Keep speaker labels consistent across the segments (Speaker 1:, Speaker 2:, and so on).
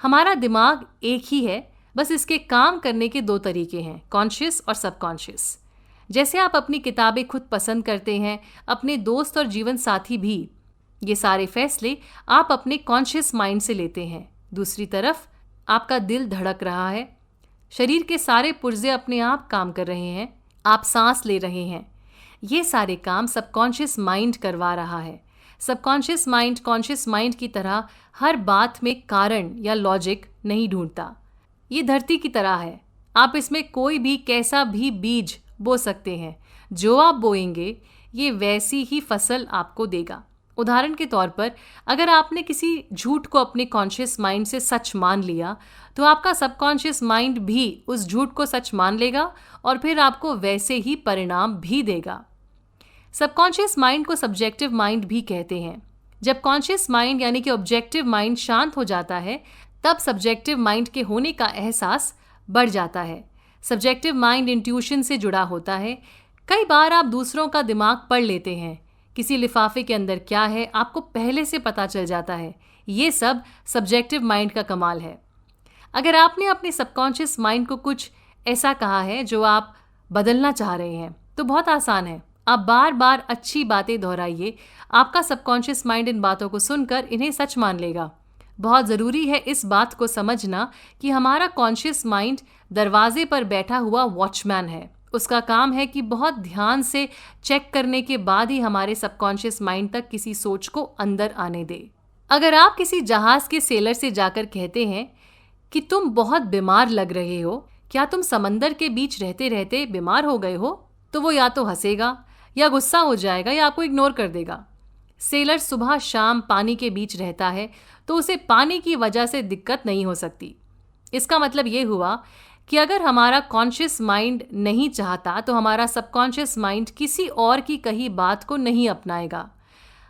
Speaker 1: हमारा दिमाग एक ही है, बस इसके काम करने के दो तरीके हैं, कॉन्शियस और सबकॉन्शियस। जैसे आप अपनी किताबें खुद पसंद करते हैं, अपने दोस्त और जीवन साथी भी, ये सारे फैसले आप अपने कॉन्शियस माइंड से लेते हैं। दूसरी तरफ आपका दिल धड़क रहा है, शरीर के सारे पुर्जे अपने आप काम कर रहे हैं, आप सांस ले रहे हैं। ये सारे काम सबकॉन्शियस माइंड करवा रहा है। सबकॉन्शियस माइंड कॉन्शियस माइंड की तरह हर बात में कारण या लॉजिक नहीं ढूंढता। ये धरती की तरह है, आप इसमें कोई भी कैसा भी बीज बो सकते हैं। जो आप बोएंगे ये वैसी ही फसल आपको देगा। उदाहरण के तौर पर, अगर आपने किसी झूठ को अपने कॉन्शियस माइंड से सच मान लिया, तो आपका सबकॉन्शियस माइंड भी उस झूठ को सच मान लेगा और फिर आपको वैसे ही परिणाम भी देगा। सबकॉन्शियस माइंड को सब्जेक्टिव माइंड भी कहते हैं। जब कॉन्शियस माइंड यानी कि ऑब्जेक्टिव माइंड शांत हो जाता है, तब सब्जेक्टिव माइंड के होने का एहसास बढ़ जाता है। सब्जेक्टिव माइंड इंट्यूशन से जुड़ा होता है। कई बार आप दूसरों का दिमाग पढ़ लेते हैं। किसी लिफाफे के अंदर क्या है आपको पहले से पता चल जाता है। ये सब सब्जेक्टिव माइंड का कमाल है। अगर आपने अपने सबकॉन्शियस माइंड को कुछ ऐसा कहा है जो आप बदलना चाह रहे हैं, तो बहुत आसान है। आप बार बार अच्छी बातें दोहराइए, आपका सबकॉन्शियस माइंड इन बातों को सुनकर इन्हें सच मान लेगा। बहुत ज़रूरी है इस बात को समझना कि हमारा कॉन्शियस माइंड दरवाजे पर बैठा हुआ वॉचमैन है। उसका काम है कि बहुत ध्यान से चेक करने के बाद ही हमारे सबकॉन्शियस माइंड तक किसी सोच को अंदर आने दे। अगर आप किसी जहाज के सेलर से जाकर कहते हैं कि तुम बहुत बीमार लग रहे हो, क्या तुम समंदर के बीच रहते रहते बीमार हो गए हो, तो वो या तो हंसेगा या गुस्सा हो जाएगा या आपको इग्नोर कर देगा। सेलर सुबह शाम पानी के बीच रहता है, तो उसे पानी की वजह से दिक्कत नहीं हो सकती। इसका मतलब ये हुआ कि अगर हमारा कॉन्शियस माइंड नहीं चाहता, तो हमारा सबकॉन्शियस माइंड किसी और की कही बात को नहीं अपनाएगा।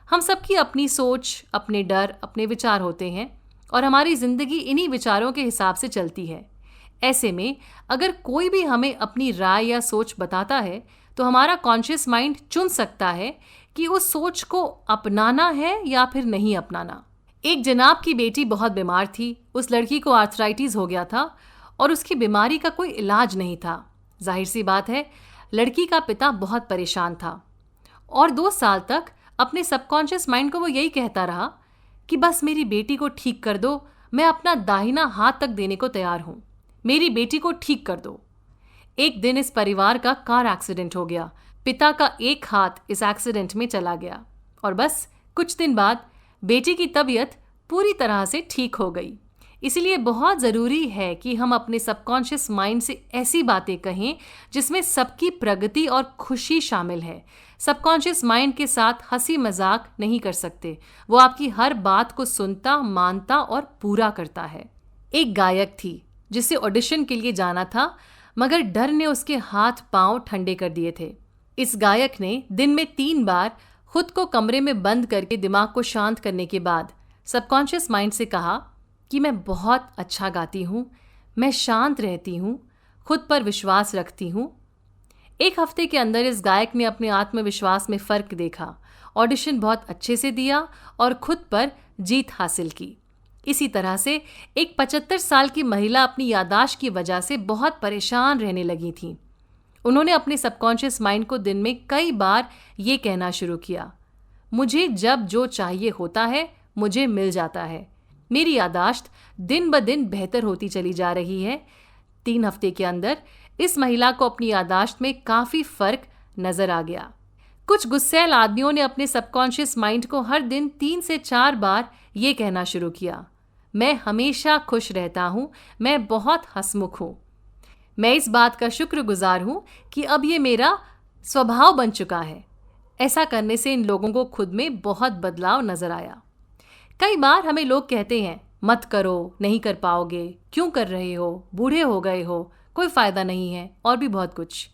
Speaker 1: हम सबकी अपनी सोच, अपने डर, अपने विचार होते हैं और हमारी ज़िंदगी इन्हीं विचारों के हिसाब से चलती है। ऐसे में अगर कोई भी हमें अपनी राय या सोच बताता है, तो हमारा कॉन्शियस माइंड चुन सकता है कि उस सोच को अपनाना है या फिर नहीं अपनाना। एक जनाब की बेटी बहुत बीमार थी। उस लड़की को आर्थराइटिस हो गया था और उसकी बीमारी का कोई इलाज नहीं था। जाहिर सी बात है, लड़की का पिता बहुत परेशान था और 2 साल तक अपने सबकॉन्शियस माइंड को वो यही कहता रहा कि बस मेरी बेटी को ठीक कर दो, मैं अपना दाहिना हाथ तक देने को तैयार हूँ, मेरी बेटी को ठीक कर दो। एक दिन इस परिवार का कार एक्सीडेंट हो गया। पिता का एक हाथ इस एक्सीडेंट में चला गया और बस कुछ दिन बाद बेटी की तबीयत पूरी तरह से ठीक हो गई। इसलिए बहुत ज़रूरी है कि हम अपने सबकॉन्शियस माइंड से ऐसी बातें कहें जिसमें सबकी प्रगति और खुशी शामिल है। सबकॉन्शियस माइंड के साथ हंसी मजाक नहीं कर सकते। वो आपकी हर बात को सुनता, मानता और पूरा करता है। एक गायक थी जिसे ऑडिशन के लिए जाना था, मगर डर ने उसके हाथ पांव ठंडे कर दिए थे। इस गायक ने दिन में 3 बार खुद को कमरे में बंद करके दिमाग को शांत करने के बाद सबकॉन्शियस माइंड से कहा कि मैं बहुत अच्छा गाती हूँ, मैं शांत रहती हूँ, खुद पर विश्वास रखती हूँ। 1 हफ्ते के अंदर इस गायक ने अपने आत्मविश्वास में फ़र्क देखा, ऑडिशन बहुत अच्छे से दिया और खुद पर जीत हासिल की। इसी तरह से एक 75 साल की महिला अपनी याददाश्त की वजह से बहुत परेशान रहने लगी थी। उन्होंने अपने सबकॉन्शियस माइंड को दिन में कई बार ये कहना शुरू किया, मुझे जब जो चाहिए होता है मुझे मिल जाता है। मेरी याददाश्त दिन ब दिन बेहतर होती चली जा रही है। 3 हफ्ते के अंदर इस महिला को अपनी याददाश्त में काफ़ी फ़र्क नज़र आ गया। कुछ गुस्सैल आदमियों ने अपने सबकॉन्शियस माइंड को हर दिन 3 से 4 बार ये कहना शुरू किया, मैं हमेशा खुश रहता हूँ, मैं बहुत हंसमुख हूँ, मैं इस बात का शुक्रगुजार हूँ कि अब ये मेरा स्वभाव बन चुका है। ऐसा करने से इन लोगों को खुद में बहुत बदलाव नज़र आया। कई बार हमें लोग कहते हैं, मत करो, नहीं कर पाओगे, क्यों कर रहे हो, बूढ़े हो गए हो, कोई फ़ायदा नहीं है, और भी बहुत कुछ।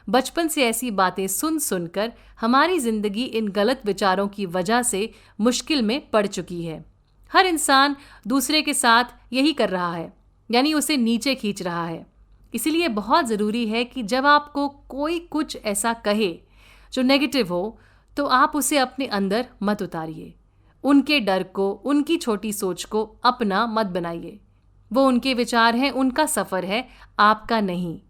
Speaker 1: बचपन से ऐसी बातें सुन सुनकर हमारी ज़िंदगी इन गलत विचारों की वजह से मुश्किल में पड़ चुकी है। हर इंसान दूसरे के साथ यही कर रहा है, यानी उसे नीचे खींच रहा है। इसीलिए बहुत ज़रूरी है कि जब आपको कोई कुछ ऐसा कहे जो नेगेटिव हो, तो आप उसे अपने अंदर मत उतारिए। उनके डर को, उनकी छोटी सोच को अपना मत बनाइए। वो उनके विचार हैं, उनका सफ़र है, आपका नहीं।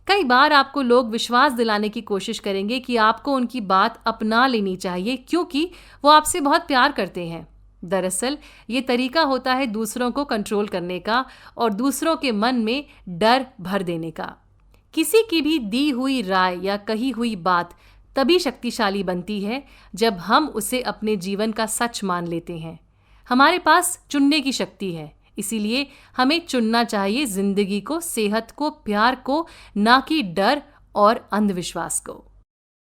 Speaker 1: कई बार आपको लोग विश्वास दिलाने की कोशिश करेंगे कि आपको उनकी बात अपना लेनी चाहिए क्योंकि वो आपसे बहुत प्यार करते हैं। दरअसल ये तरीका होता है दूसरों को कंट्रोल करने का और दूसरों के मन में डर भर देने का। किसी की भी दी हुई राय या कही हुई बात तभी शक्तिशाली बनती है जब हम उसे अपने जीवन का सच मान लेते हैं। हमारे पास चुनने की शक्ति है, इसीलिए हमें चुनना चाहिए जिंदगी को, सेहत को, प्यार को, ना कि डर और अंधविश्वास को।